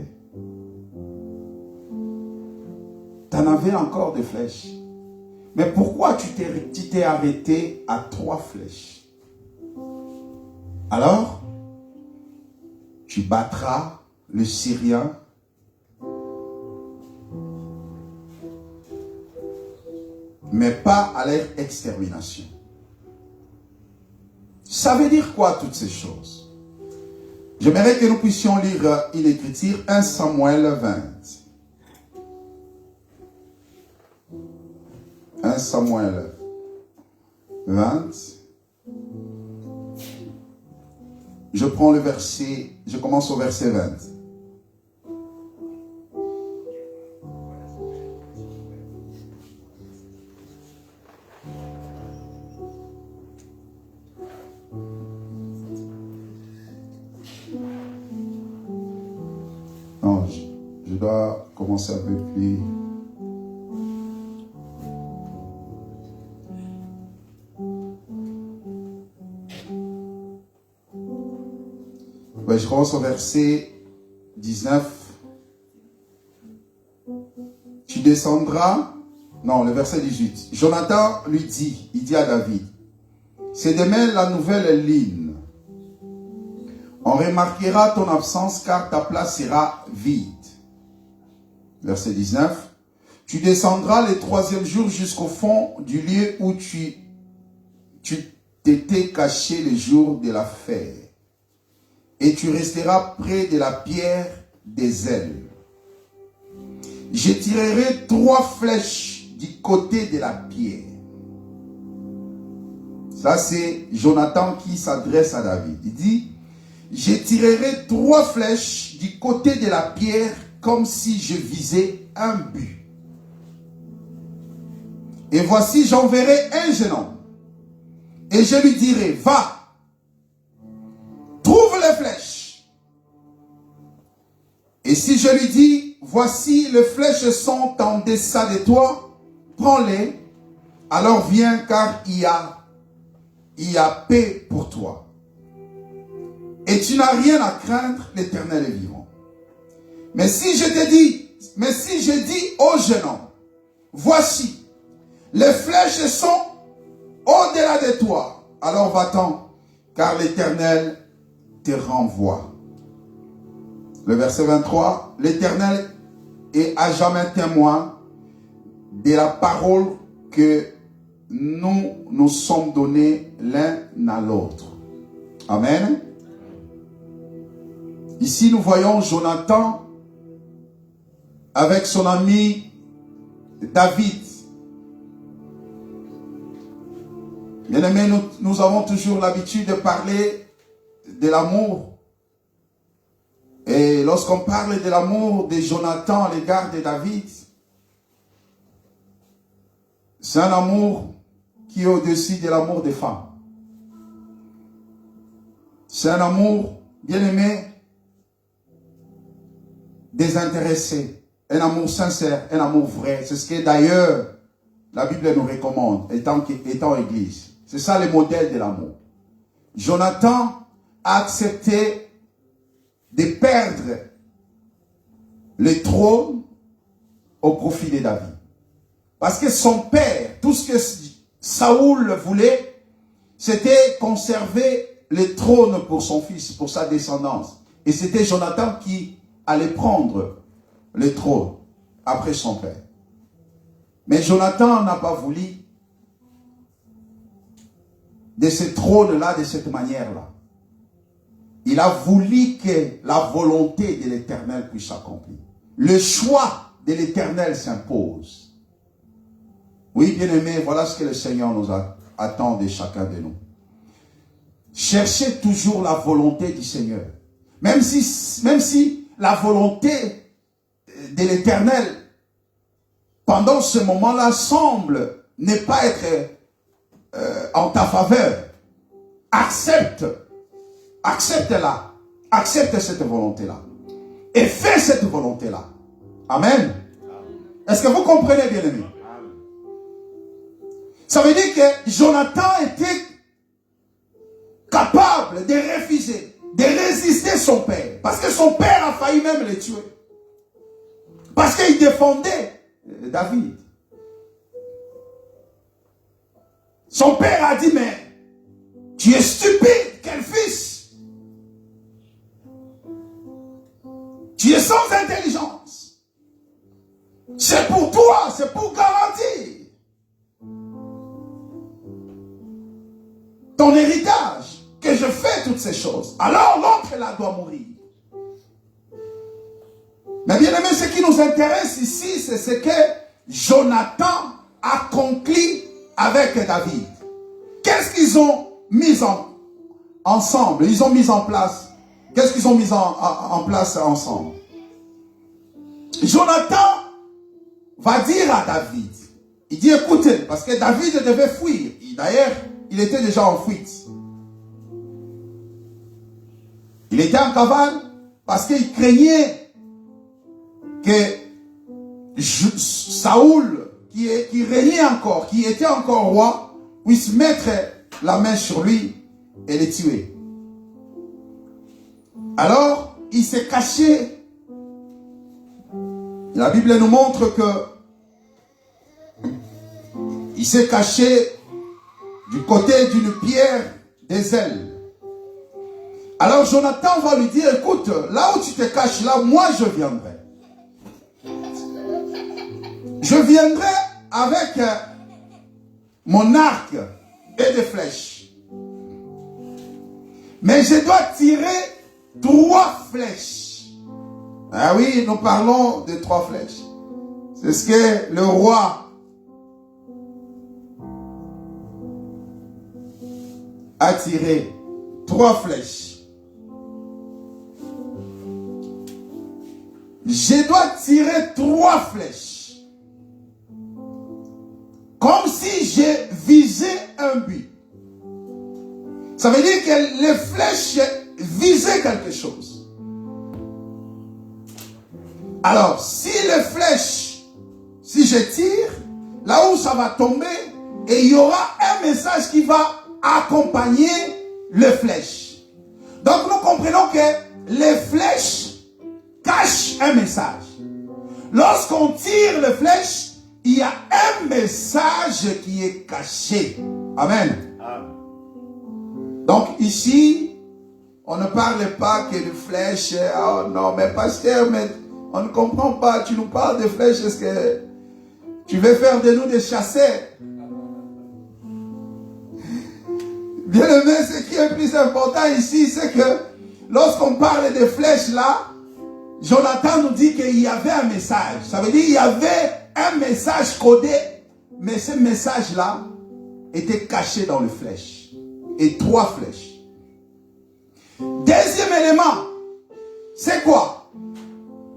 Tu en avais encore des flèches. Mais pourquoi tu t'es arrêté à 3 flèches? Alors, tu battras le Syrien mais pas à leur extermination. Ça veut dire quoi toutes ces choses? J'aimerais que nous puissions lire une écriture, 1 Samuel 20. 1 Samuel 20. Je prends le verset, je commence au verset 20. Non, je dois commencer un peu plus. Je commence au verset 19. Tu descendras. Non, le verset 18. Jonathan lui dit, il dit à David, c'est demain la nouvelle ligne. On remarquera ton absence car ta place sera vide. Verset 19. Tu descendras le 3e jour jusqu'au fond du lieu où tu t'étais caché le jour de l'affaire. Et tu resteras près de la pierre des ailes. Je tirerai 3 flèches du côté de la pierre. Ça, c'est Jonathan qui s'adresse à David. Il dit, je tirerai 3 flèches du côté de la pierre comme si je visais un but. Et voici, j'enverrai un jeune homme. Et je lui dirai, va. Trouve les flèches. Et si je lui dis, voici les flèches sont en deçà de toi, prends-les, alors viens car il y a paix pour toi. Et tu n'as rien à craindre, l'Éternel est vivant. Mais si je dis au jeune homme, voici, les flèches sont au-delà de toi, alors va-t'en, car l'Éternel te renvoie. Le verset 23, l'Éternel est à jamais témoin de la parole que nous sommes donnés l'un à l'autre. Amen. Ici, nous voyons Jonathan avec son ami David. Bien aimé, nous avons toujours l'habitude de parler de l'amour. Et lorsqu'on parle de l'amour de Jonathan à l'égard de David, c'est un amour qui est au-dessus de l'amour des femmes. C'est un amour, bien aimé, désintéressé. Un amour sincère, un amour vrai. C'est ce que d'ailleurs la Bible nous recommande, étant église. C'est ça le modèle de l'amour. Jonathan a accepté de perdre le trône au profit de David. Parce que son père, tout ce que Saoul voulait, c'était conserver le trône pour son fils, pour sa descendance. Et c'était Jonathan qui allait prendre le trône après son père. Mais Jonathan n'a pas voulu de ce trône-là, de cette manière-là. Il a voulu que la volonté de l'Éternel puisse s'accomplir. Le choix de l'Éternel s'impose. Oui, bien-aimés, voilà ce que le Seigneur nous attend de chacun de nous. Cherchez toujours la volonté du Seigneur. Même si la volonté de l'Éternel, pendant ce moment-là, semble ne pas être en ta faveur, accepte-la, accepte cette volonté-là, et fais cette volonté-là. Amen. Est-ce que vous comprenez, bien aimé? Ça veut dire que Jonathan était capable de refuser, de résister son père, parce que son père a failli même le tuer, parce qu'il défendait David. Son père a dit, mais tu es stupide, quel fils? Tu es sans intelligence. C'est pour toi, c'est pour garantir ton héritage que je fais toutes ces choses. Alors l'autre là doit mourir. Mais bien aimé, ce qui nous intéresse ici, c'est ce que Jonathan a conclu avec David. Qu'est-ce qu'ils ont mis ensemble? Ils ont mis en place. Qu'est-ce qu'ils ont mis en place ensemble? Jonathan va dire à David, il dit écoutez, parce que David devait fuir. D'ailleurs, il était déjà en fuite. Il était en cavale parce qu'il craignait que Saoul, qui régnait encore, qui était encore roi, puisse mettre la main sur lui et le tuer. Alors, il s'est caché. La Bible nous montre que il s'est caché du côté d'une pierre des ailes. Alors Jonathan va lui dire, écoute, là où tu te caches, là, moi je viendrai. Je viendrai avec mon arc et des flèches. Mais je dois tirer 3 flèches. Ah oui, nous parlons de 3 flèches. C'est ce que le roi a tiré. 3 flèches. Je dois tirer 3 flèches. Comme si j'ai visé un but. Ça veut dire que les flèches visaient quelque chose. Alors, si les flèches, si je tire, là où ça va tomber, et il y aura un message qui va accompagner les flèches. Donc nous comprenons que les flèches cachent un message. Lorsqu'on tire les flèches, il y a un message qui est caché. Amen. Donc ici, on ne parle pas que de flèches. Oh non, mais pasteur, mais on ne comprend pas. Tu nous parles de flèches. Est-ce que tu veux faire de nous des chasseurs? Bien aimé, ce qui est plus important ici, c'est que lorsqu'on parle de flèches là, Jonathan nous dit qu'il y avait un message. Ça veut dire qu'il y avait un message codé, mais ce message-là était caché dans les flèches. Et 3 flèches. Deuxième élément, c'est quoi?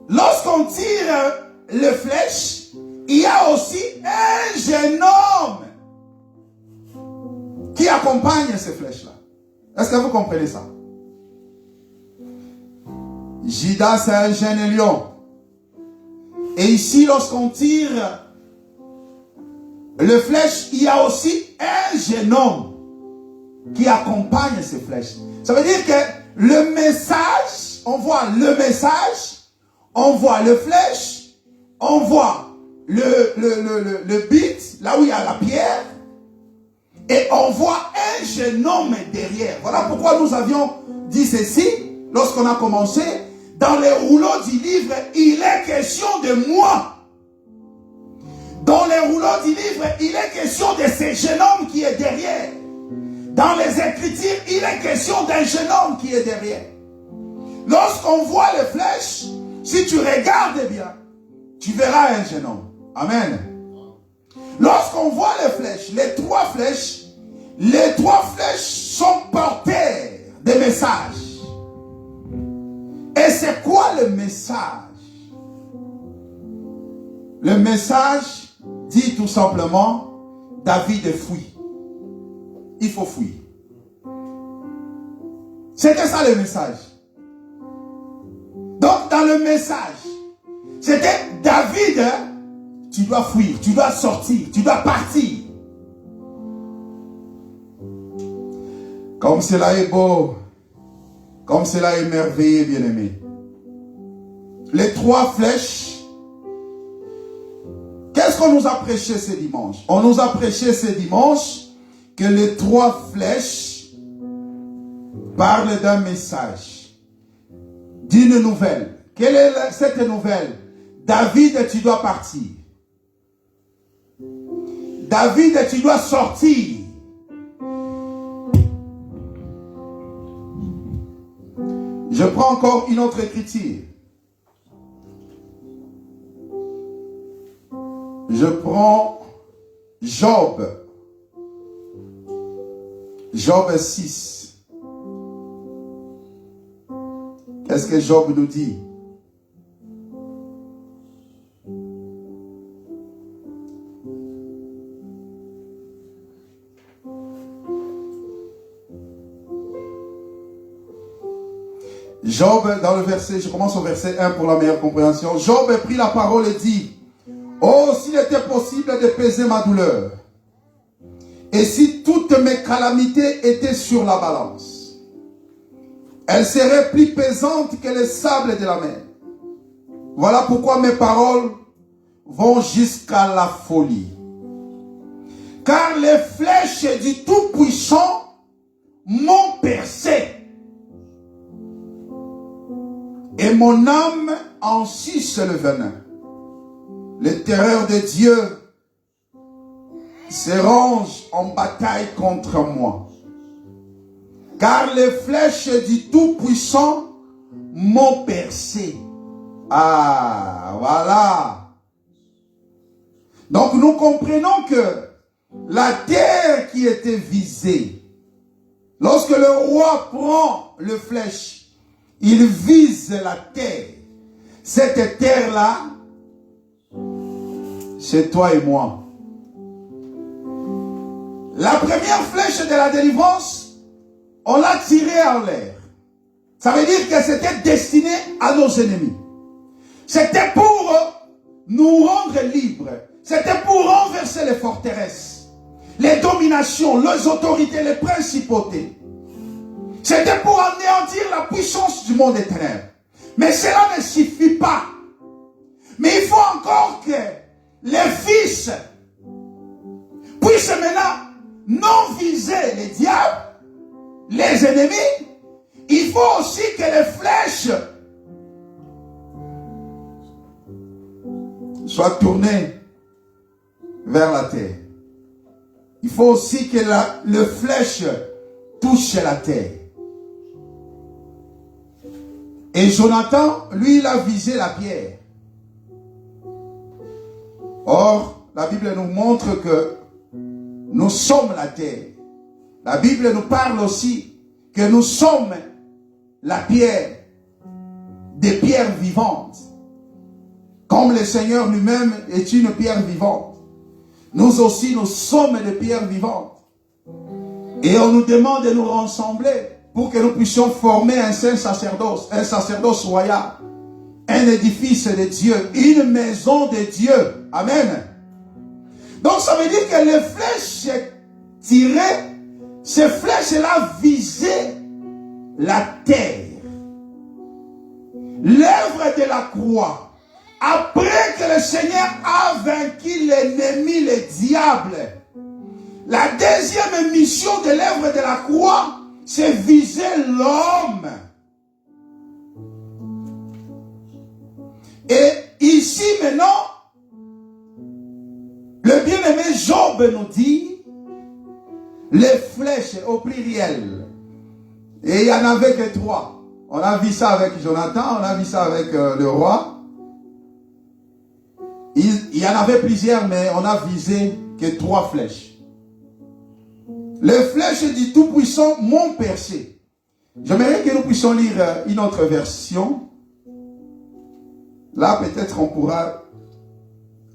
Lorsqu'on tire les flèches, il y a aussi un jeune homme qui accompagne ces flèches-là. Est-ce que vous comprenez ça? Judas, c'est un jeune lion. Et ici, lorsqu'on tire le flèche, il y a aussi un jeune homme qui accompagne ces flèches. Ça veut dire que le message, on voit le message, on voit le flèche, on voit le bit, là où il y a la pierre, et on voit un jeune homme derrière. Voilà pourquoi nous avions dit ceci, lorsqu'on a commencé, dans les rouleaux du livre, il est question de moi. Dans les rouleaux du livre, il est question de ce jeune homme qui est derrière. Dans les Écritures, il est question d'un jeune homme qui est derrière. Lorsqu'on voit les flèches, si tu regardes bien, tu verras un jeune homme. Amen. Lorsqu'on voit les flèches, les trois flèches sont porteurs de messages. Et c'est quoi le message? Le message dit tout simplement, David fuit. Il faut fuir. C'était ça le message. Donc dans le message, c'était David, tu dois fuir, tu dois sortir, tu dois partir. Comme cela est beau, comme cela est merveilleux, bien-aimé. Les trois flèches, qu'est-ce qu'on nous a prêché ce dimanche? On nous a prêché ce dimanche que les trois flèches parlent d'un message, d'une nouvelle. Quelle est cette nouvelle? David, tu dois partir. David, tu dois sortir. Je prends encore une autre écriture. Je prends Job. Job 6. Qu'est-ce que Job nous dit? Job, dans le verset, je commence au verset 1 pour la meilleure compréhension. Job a pris la parole et dit, oh, s'il était possible de peser ma douleur, et si toutes mes calamités étaient sur la balance, elles seraient plus pesantes que les sables de la mer. Voilà pourquoi mes paroles vont jusqu'à la folie. Car les flèches du Tout-Puissant m'ont percé. Et mon âme en suce le venin. Les terreurs de Dieu se rangent en bataille contre moi. Car les flèches du Tout-Puissant m'ont percé. Ah, voilà. Donc nous comprenons que la terre qui était visée, lorsque le roi prend le flèche, il vise la terre. Cette terre-là, c'est toi et moi. La première flèche de la délivrance, on l'a tirée en l'air. Ça veut dire que c'était destiné à nos ennemis. C'était pour nous rendre libres. C'était pour renverser les forteresses, les dominations, les autorités, les principautés. C'était pour anéantir la puissance du monde éternel. Mais cela ne suffit pas. Mais il faut encore que les fils puissent maintenant non viser les diables, les ennemis. Il faut aussi que les flèches soient tournées vers la terre. Il faut aussi que le flèche touche la terre. Et Jonathan, lui, il a visé la pierre. Or, la Bible nous montre que nous sommes la terre. La Bible nous parle aussi que nous sommes la pierre, des pierres vivantes. Comme le Seigneur lui-même est une pierre vivante. Nous aussi, nous sommes des pierres vivantes. Et on nous demande de nous rassembler pour que nous puissions former un saint sacerdoce royal, un édifice de Dieu, une maison de Dieu. Amen. Donc ça veut dire que les flèches tirées, ces flèches-là visaient la terre. L'œuvre de la croix. Après que le Seigneur a vaincu l'ennemi, le diable, la deuxième mission de l'œuvre de la croix, c'est viser l'homme. Et ici maintenant, le bien-aimé Job nous dit, les flèches au pluriel. Et il n'y en avait que 3. On a vu ça avec Jonathan, on a vu ça avec le roi. Il y en avait plusieurs, mais on a visé que 3 flèches. Les flèches du Tout-Puissant m'ont percé. J'aimerais que nous puissions lire une autre version. Là, peut-être on pourra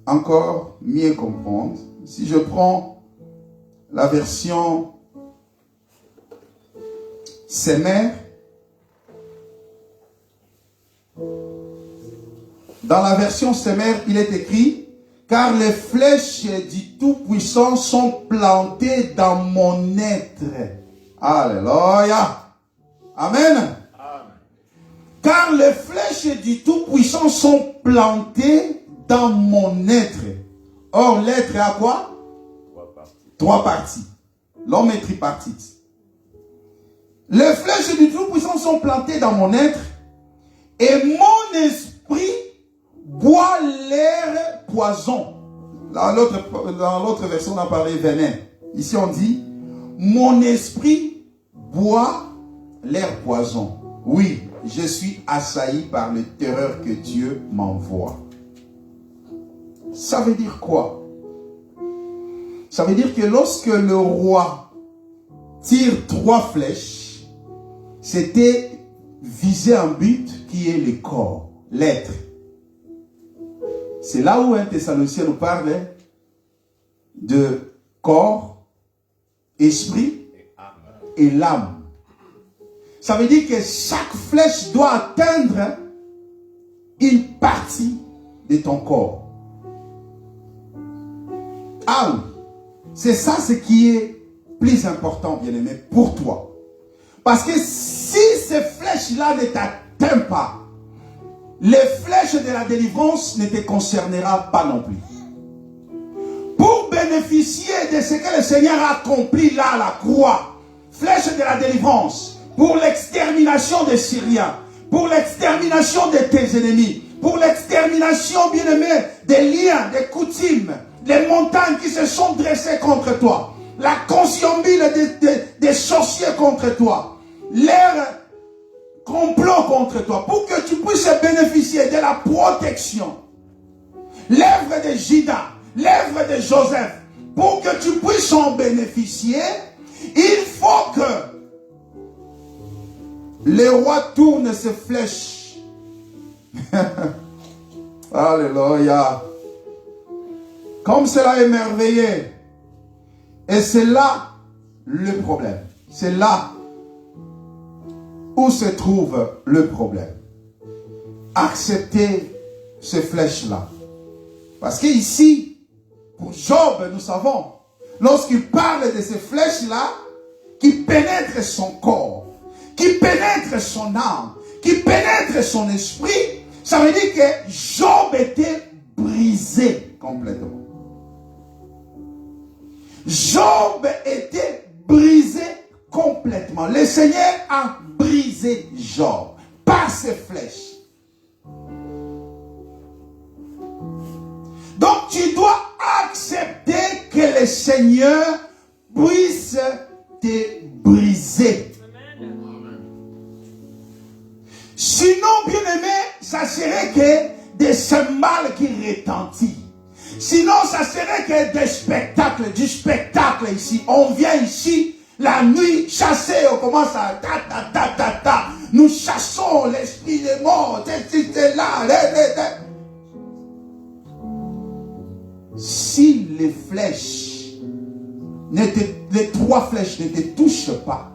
encore mieux comprendre. Si je prends la version Semer, dans la version Semer, il est écrit: car les flèches du Tout-Puissant sont plantées dans mon être. Alléluia. Amen. Amen. Car les flèches du Tout-Puissant sont plantées dans mon être. Or, l'être a quoi? 3 parties. L'homme est tripartite. Les flèches du Tout-Puissant sont plantées dans mon être et mon esprit boit l'air poison. Dans l'autre version, on a parlé venin. Ici, on dit, mon esprit boit l'air poison. Oui, je suis assailli par le terreur que Dieu m'envoie. Ça veut dire quoi? Ça veut dire que lorsque le roi tire 3 flèches, c'était viser un but qui est le corps, l'être. C'est là où un Thessaloniciens nous parle de corps, esprit et l'âme. Ça veut dire que chaque flèche doit atteindre une partie de ton corps. Ah oui, c'est ça ce qui est plus important, bien-aimé, pour toi. Parce que si ces flèches-là ne t'atteignent pas, les flèches de la délivrance ne te concerneront pas non plus. Pour bénéficier de ce que le Seigneur a accompli là à la croix, flèche de la délivrance, pour l'extermination des Syriens, pour l'extermination de tes ennemis, pour l'extermination, bien-aimé, des liens, des coutumes, des montagnes qui se sont dressées contre toi, la conciliabule des sorciers contre toi, leur complot contre toi, pour que tu puisses bénéficier de la protection, l'œuvre de Judas, l'œuvre de Joseph, pour que tu puisses en bénéficier, il faut que le roi tourne ses flèches. Alléluia. Comme cela est merveilleux. Et c'est là le problème. C'est là où se trouve le problème. Accepter ces flèches-là. Parce qu'ici, pour Job, nous savons, lorsqu'il parle de ces flèches-là, qui pénètrent son corps, qui pénètrent son âme, qui pénètrent son esprit, ça veut dire que Job était brisé complètement. Job était brisé complètement. Le Seigneur a brisé Job par ses flèches. Donc tu dois accepter que le Seigneur puisse te briser. Sinon, bien-aimé, ça serait que des cymbales qui retentissent. Sinon, ça serait que des spectacles, du spectacle ici. On vient ici, la nuit, chasser, on commence à ta. Nous chassons l'esprit des morts, c'est là. Si les flèches, les 3 flèches ne te touchent pas,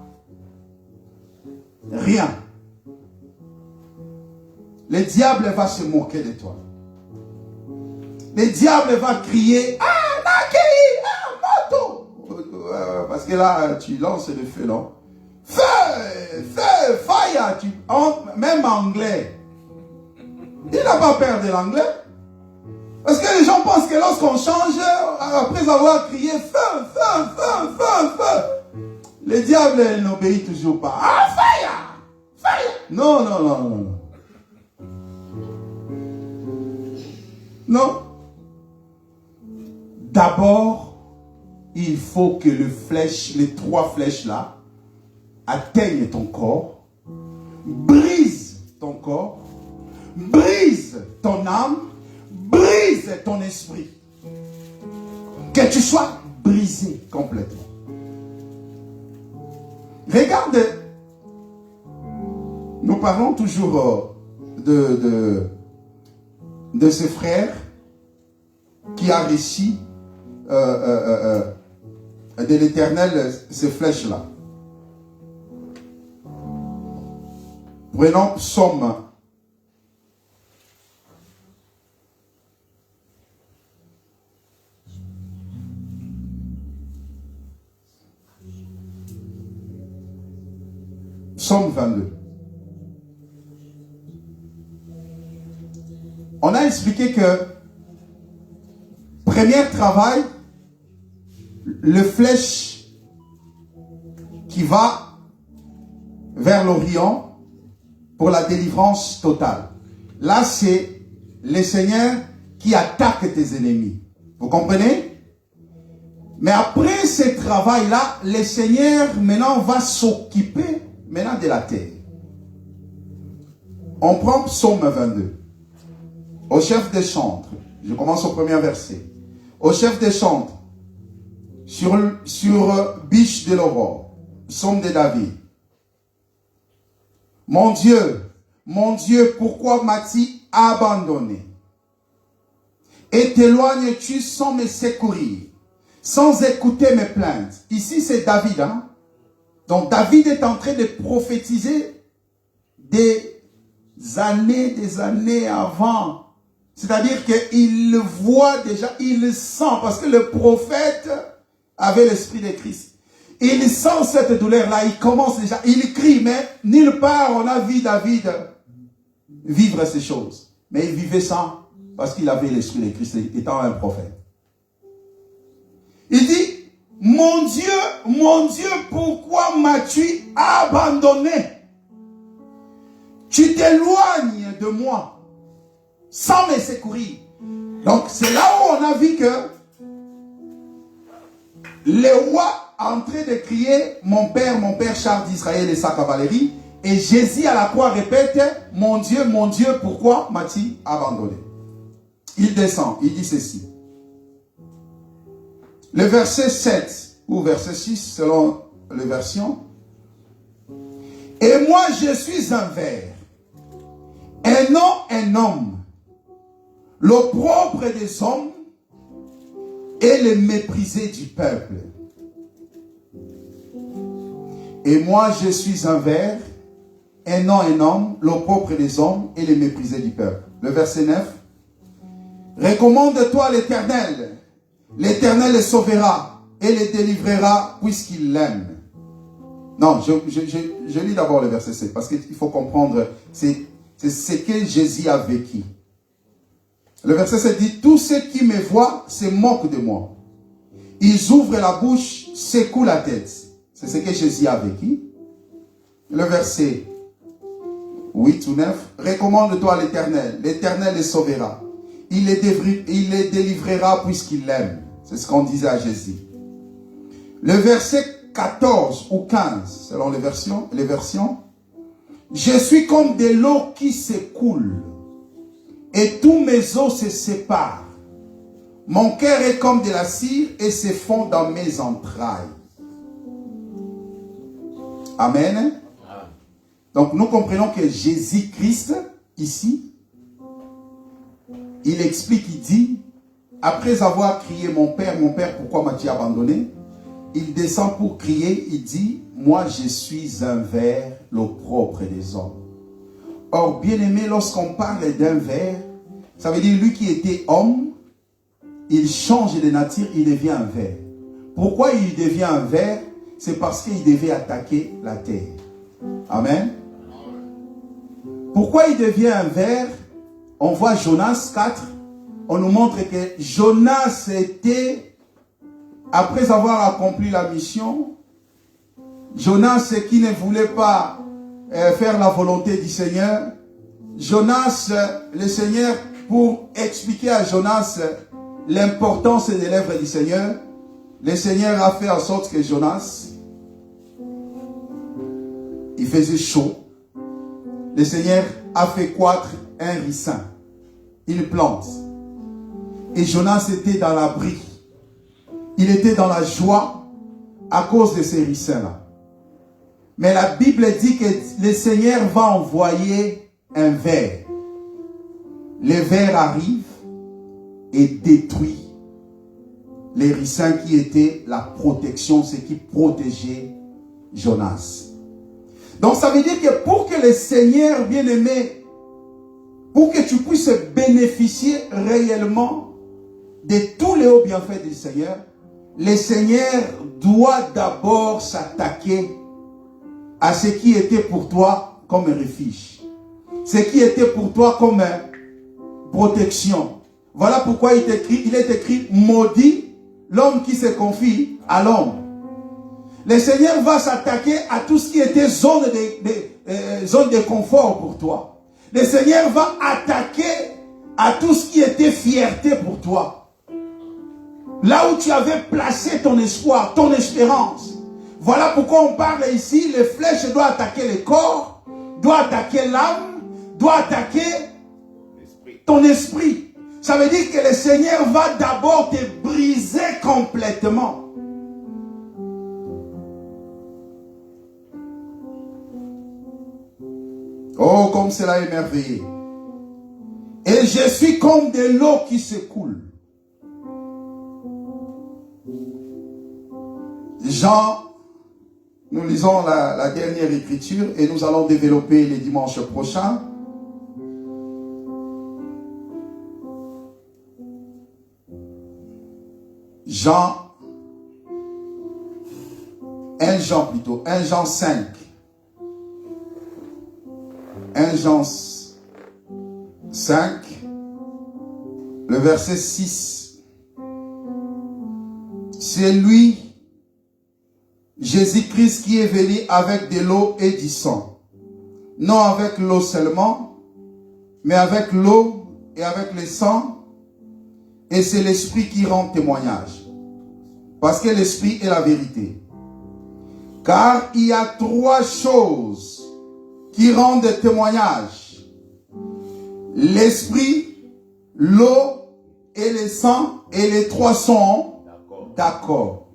Rien. Le diable va se moquer de toi. Le diable va crier, ah, Nakei, ah, moto. Parce que là, tu lances le feu, non? Feu, feu, fire. Même anglais. Il n'a pas peur de l'anglais. Parce que les gens pensent que lorsqu'on change, après avoir crié feu, feu, feu, feu, feu, le diable n'obéit toujours pas. Ah, fire! Fire! Non, non, non, non, non. Non. D'abord, il faut que les 3 flèches là, atteignent ton corps, brisent ton corps, brisent ton âme, brise ton esprit. Que tu sois brisé complètement. Regarde, nous parlons toujours de ce frère qui a réussi de l'Éternel ces flèches-là. Prenons Psaume. Psaume 22. On a expliqué que premier travail, le flèche qui va vers l'Orient pour la délivrance totale. Là, c'est le Seigneur qui attaque tes ennemis. Vous comprenez? Mais après ce travail-là, le Seigneur maintenant va s'occuper maintenant de la terre. On prend Psaume 22. Au chef des chantres, je commence au premier verset. Au chef des chantres, sur biche de l'aurore, Psaume de David. Mon Dieu, pourquoi m'as-tu abandonné? Et t'éloignes-tu sans me secourir, sans écouter mes plaintes? Ici, c'est David. Hein? Donc, David est en train de prophétiser des années avant. C'est-à-dire qu'il le voit déjà, il le sent, parce que le prophète avait l'esprit de Christ. Il sent cette douleur-là, il commence déjà, il crie, mais nulle part on a vu David vivre ces choses. Mais il vivait sans, parce qu'il avait l'esprit de Christ, étant un prophète. Il dit, mon Dieu, pourquoi m'as-tu abandonné? Tu t'éloignes de moi sans me secourir. Donc c'est là où on a vu que le roi est en train de crier, mon père, char d'Israël et sa cavalerie. Et Jésus à la croix répète, mon Dieu, pourquoi m'as-tu abandonné? Il descend, il dit ceci. Le verset 7 ou verset 6 selon les versions. Et moi je suis un ver, un homme, l'opprobre des hommes et le méprisé du peuple. Et moi je suis un ver, un homme, l'opprobre des hommes et le méprisé du peuple. Le verset 9. Recommande-toi l'Éternel. L'Éternel le sauvera et le délivrera puisqu'il l'aime. Non, je lis d'abord le verset 7 parce qu'il faut comprendre, c'est ce que Jésus a vécu. Le verset 7 dit, tous ceux qui me voient se moquent de moi. Ils ouvrent la bouche, secouent la tête. C'est ce que Jésus a vécu. Le verset 8 ou 9, recommande-toi l'Éternel. L'Éternel le sauvera. Il les délivrera puisqu'il l'aime. C'est ce qu'on disait à Jésus. Le verset 14 ou 15, selon les versions. Je suis comme de l'eau qui s'écoule et tous mes os se séparent. Mon cœur est comme de la cire et se fond dans mes entrailles. Amen. Donc nous comprenons que Jésus-Christ, ici, il explique, il dit, après avoir crié mon père, pourquoi m'as-tu abandonné? Il descend pour crier, il dit, moi je suis un ver, l'opprobre des hommes. Or, bien-aimé, lorsqu'on parle d'un ver, ça veut dire lui qui était homme, il change de nature, il devient un ver. Pourquoi il devient un ver? C'est parce qu'il devait attaquer la terre. Amen. Pourquoi il devient un ver? On voit Jonas 4, on nous montre que Jonas était, après avoir accompli la mission, Jonas qui ne voulait pas faire la volonté du Seigneur, Jonas, le Seigneur, pour expliquer à Jonas l'importance des lèvres du Seigneur, le Seigneur a fait en sorte que Jonas, il faisait chaud. Le Seigneur a fait croître un ricin. Il plante. Et Jonas était dans l'abri. Il était dans la joie à cause de ces ricins-là. Mais la Bible dit que le Seigneur va envoyer un ver. Le ver arrive et détruit les ricins qui étaient la protection, ce qui protégeait Jonas. Donc ça veut dire que pour que le Seigneur bien-aimé, pour que tu puisses bénéficier réellement de tous les hauts bienfaits du Seigneur, le Seigneur doit d'abord s'attaquer à ce qui était pour toi comme un refuge. Ce qui était pour toi comme une protection. Voilà pourquoi il est écrit maudit l'homme qui se confie à l'homme. Le Seigneur va s'attaquer à tout ce qui était zone de confort pour toi. Le Seigneur va attaquer à tout ce qui était fierté pour toi. Là où tu avais placé ton espoir, ton espérance. Voilà pourquoi on parle ici, les flèches doivent attaquer le corps, doivent attaquer l'âme, doivent attaquer ton esprit. Ça veut dire que le Seigneur va d'abord te briser complètement. Oh, comme cela est merveilleux. Et je suis comme de l'eau qui se coule. Jean, nous lisons la dernière écriture et nous allons développer les dimanches prochains. Un Jean 5. 1 Jean 5, le verset 6. C'est lui, Jésus-Christ, qui est venu avec de l'eau et du sang. Non avec l'eau seulement, mais avec l'eau et avec le sang. Et c'est l'Esprit qui rend témoignage. Parce que l'Esprit est la vérité. Car il y a 3 choses qui rendent témoignage. L'esprit, l'eau et le sang, et les 3 sont d'accord.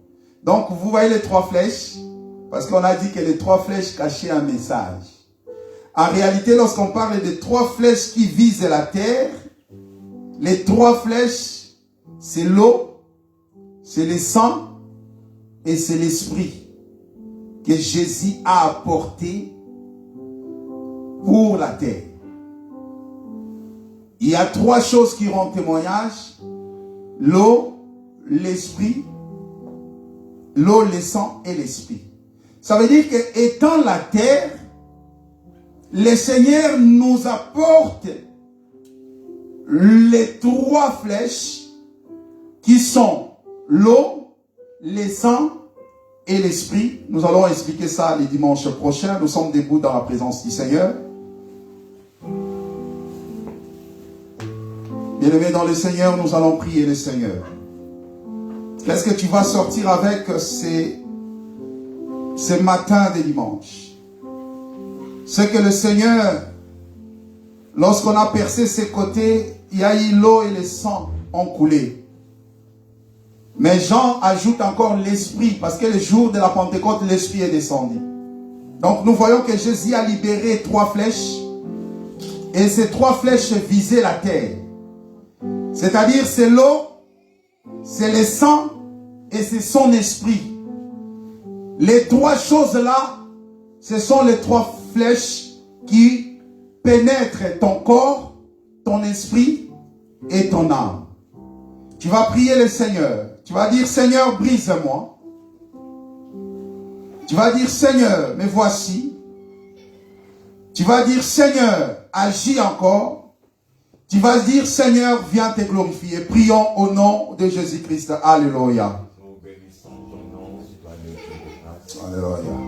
Donc vous voyez les 3 flèches, parce qu'on a dit que les 3 flèches cachaient un message. En réalité, lorsqu'on parle de 3 flèches qui visent la terre, les 3 flèches, c'est l'eau, c'est le sang et c'est l'esprit que Jésus a apporté pour la terre. Il y a 3 choses qui rendent témoignage: l'eau, l'esprit, l'eau, le sang et l'esprit. Ça veut dire que étant la terre, le Seigneur nous apporte les 3 flèches qui sont l'eau, le sang et l'esprit. Nous allons expliquer ça les dimanches prochains. Nous sommes debout dans la présence du Seigneur. Bien-aimés dans le Seigneur, nous allons prier le Seigneur. Qu'est-ce que tu vas sortir avec ces matins de dimanche? C'est que le Seigneur, lorsqu'on a percé ses côtés, il y a eu l'eau et le sang ont coulé. Mais Jean ajoute encore l'esprit, parce que le jour de la Pentecôte, l'esprit est descendu. Donc nous voyons que Jésus a libéré 3 flèches, et ces 3 flèches visaient la terre. C'est-à-dire c'est l'eau, c'est le sang et c'est son esprit. Les trois choses-là, ce sont les trois flèches qui pénètrent ton corps, ton esprit et ton âme. Tu vas prier le Seigneur. Tu vas dire, Seigneur, brise-moi. Tu vas dire, Seigneur, me voici. Tu vas dire, Seigneur, agis encore. Tu vas dire, Seigneur, viens te glorifier. Prions au nom de Jésus-Christ. Alléluia. Alléluia.